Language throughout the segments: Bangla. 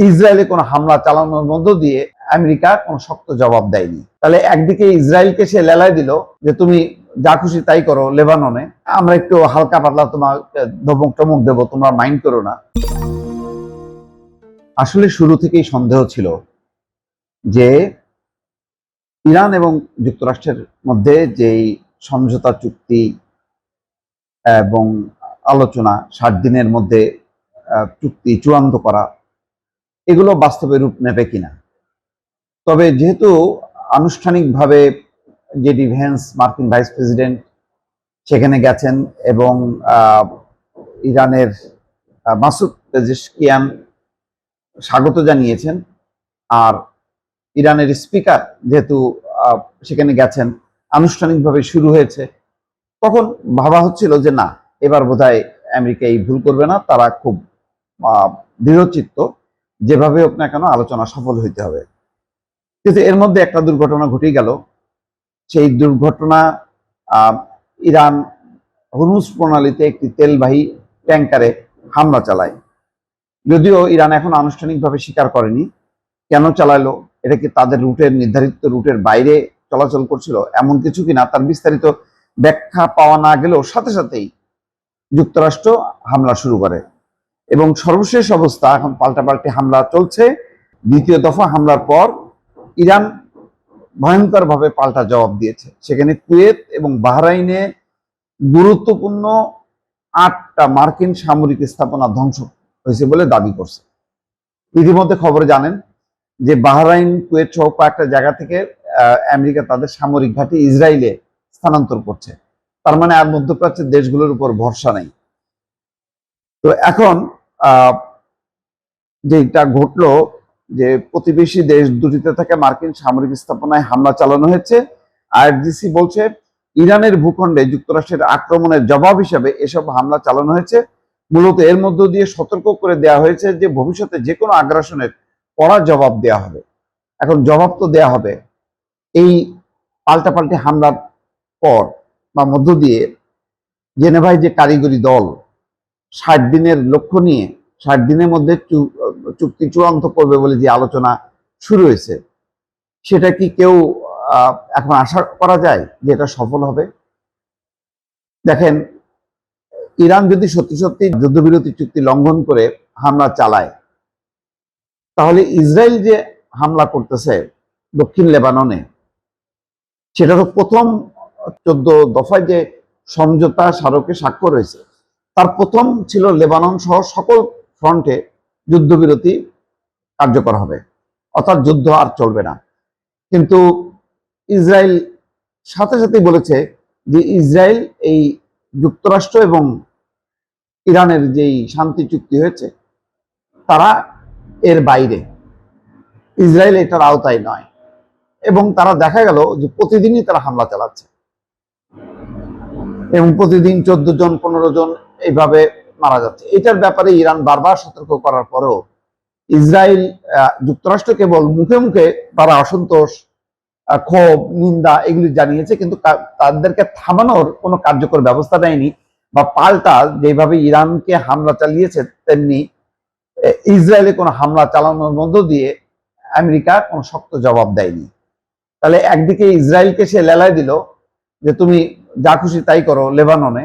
ইসরায়েলে কোনো হামলা চালানোর মধ্য দিয়ে আমেরিকা কোনো শক্ত জবাব দেয়নি। তাহলে একদিকে ইসরায়েলকে সে লেলায় দিল যে তুমি যা খুশি তাই করো লেবাননে, আমরা একটু হালকা পাতলা তোমার ধমক টমক দেবো, তোমরা মাইন্ড করো না। আসলে শুরু থেকেই সন্দেহ ছিল যে ইরান এবং যুক্তরাষ্ট্রের মধ্যে যেই সমঝোতা চুক্তি এবং আলোচনা 60 দিনের মধ্যে চুক্তি চূড়ান্ত করা, এগুলো বাস্তবে রূপ নেবে কিনা। তবে যেহেতু আনুষ্ঠানিকভাবে জেডি ভ্যান্স মার্কিন ভাইস প্রেসিডেন্ট সেখানে গেছেন এবং ইরানের মাসুদ পেজেশকিয়ান স্বাগত জানিয়েছেন, আর ইরানের স্পিকার যেহেতু সেখানে গেছেন, আনুষ্ঠানিকভাবে শুরু হয়েছে, তখন ভাবা হচ্ছিল যে না, এবার বোধহয় আমেরিকা এই ভুল করবে না, তারা খুব দৃঢ়চিত্ত, যেভাবে হোক না কেন আলোচনা সফল হইতে হবে। কিন্তু এর মধ্যে একটা দুর্ঘটনা ঘটে গেল। সেই দুর্ঘটনা, ইরান হরমুজ প্রণালীতে একটি তেলবাহী ট্যাঙ্কারে হামলা চালায়। যদিও ইরান এখন আনুষ্ঠানিকভাবে স্বীকার করেনি কেন চালালো, এটা কি তাদের নির্ধারিত রুটের বাইরে চলাচল করছিল এমন কিছু কিনা, তার বিস্তারিত ব্যাখ্যা পাওয়া না গেলেও সাথে সাথেই যুক্তরাষ্ট্র হামলা শুরু করে এবং সর্বশেষ অবস্থা এখন পাল্টাপাল্টি হামলা চলছে। দ্বিতীয় দফা হামলার পর ইরান ভয়ঙ্করভাবে পাল্টা জবাব দিয়েছে। সেখানে কুয়েত এবং বাহরাইনে গুরুত্বপূর্ণ 8টা মার্কিন সামরিক স্থাপনা ধ্বংস হয়েছে বলে দাবি করছে। ইতিমধ্যে খবরে জানেন যে বাহরাইন, কুয়েত সহ কয়েকটা জায়গা থেকে আমেরিকা তাদের সামরিক ঘাঁটি ইসরায়েলে স্থানান্তর করছে। তার মানে আর মধ্যপ্রাচ্যের দেশগুলোর উপর ভরসা নেই। তো এখন যেটা ঘটলো যে প্রতিবেশী দেশ দুটিতে থেকে মার্কিন সামরিক স্থাপনায় হামলা চালানো হয়েছে। আইআরজিসি বলছে ইরানের ভূখণ্ডে যুক্তরাষ্ট্রের আক্রমণের জবাব হিসেবে এসব হামলা চালানো হয়েছে। মূলত এর মধ্য দিয়ে সতর্ক করে দেওয়া হয়েছে যে ভবিষ্যতে যে কোনো আগ্রাসনের কড়া জবাব দেওয়া হবে। এখন জবাব তো দেওয়া হবে। এই পাল্টাপাল্টি হামলার পর বা মধ্য দিয়ে জেনেভায় যে কারিগরি দল 60 দিনের লক্ষ্য নিয়ে 60 দিনের মধ্যে চুক্তি চূড়ান্ত করবে বলে যে আলোচনা শুরু হয়েছে, সেটা কি কেউ এখন আশা করা যায় যে এটা সফল হবে? দেখেন, ইরান যদি সত্যি সত্যি যুদ্ধবিরতি চুক্তি লঙ্ঘন করে হামলা চালায়, তাহলে ইসরায়েল যে হামলা করতেছে দক্ষিণ লেবাননে, সেটা তো প্রথম 14 দফায় যে সমঝোতা স্মারকে স্বাক্ষর হয়েছে, তার প্রথম ছিল লেবানন সহ সকল ফ্রন্টে যুদ্ধবিরতি কার্যকর হবে, অর্থাৎ যুদ্ধ আর চলবে না। কিন্তু ইসরায়েল সাথে সাথে বলেছে যে ইসরায়েল এই যুক্তরাষ্ট্র এবং ইরানের যেই শান্তি চুক্তি হয়েছে তারা এর বাইরে, ইসরায়েল এটার আওতায় নয়। এবং তারা দেখা গেল যে প্রতিদিনই তারা হামলা চালাচ্ছে এবং প্রতিদিন 14 জন 15 জন এইভাবে মারা যাচ্ছে। এটার ব্যাপারে ইরান বারবার সতর্ক করার পরেও ইসরায়েল, যুক্তরাষ্ট্র কেবল মুখে মুখে তারা অসন্তোষ, ক্ষোভ, নিন্দা এগুলি জানিয়েছে, কিন্তু তাদেরকে থামানোর কোনো কার্যকর ব্যবস্থা নেয়নি। বা পাল্টা যেভাবে ইরানকে হামলা চালিয়েছে, তেমনি ইসরায়েলে কোনো হামলা চালানোর মধ্য দিয়ে আমেরিকা কোনো শক্ত জবাব দেয়নি। তাহলে একদিকে ইসরায়েলকে সে লেলায় দিল যে তুমি যা খুশি তাই করো লেবাননে,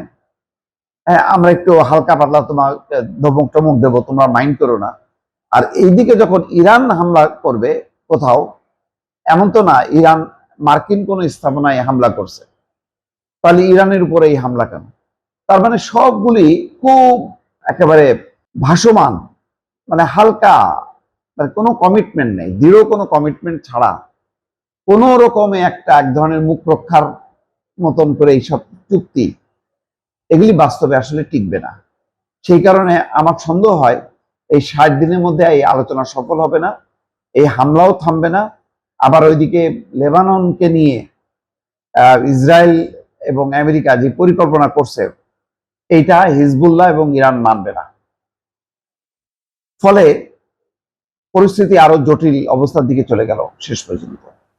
হ্যাঁ আমরা একটু হালকা পাতলা তোমার ধমক টমক দেবো, তোমরা মাইন্ড করো না। আর এইদিকে যখন ইরান হামলা করবে কোথাও, এমন তো না ইরান মার্কিন কোন স্থাপনায় হামলা করছে, তাহলে ইরানের উপরে এই হামলা কেন? তার মানে সবগুলি খুব একেবারে ভাসমান, মানে হালকা, মানে কোনো কমিটমেন্ট নেই, দৃঢ় কোনো কমিটমেন্ট ছাড়া কোন রকমে এক ধরনের মুখ রক্ষার মতন করে এইসব চুক্তি, এগুলি বাস্তবে আসলে টিকবে না। সেই কারণে আমার সন্দেহ হয় এই 60 দিনের মধ্যে এই আলোচনা সফল হবে না, এই হামলাও থামবে না। আবার ওইদিকে লেবাননকে নিয়ে ইসরায়েল এবং আমেরিকা যে পরিকল্পনা করছে, এইটা হিজবুল্লাহ এবং ইরান মানবে না। ফলে পরিস্থিতি আরো জটিল অবস্থার দিকে চলে গেল শেষ পর্যন্ত।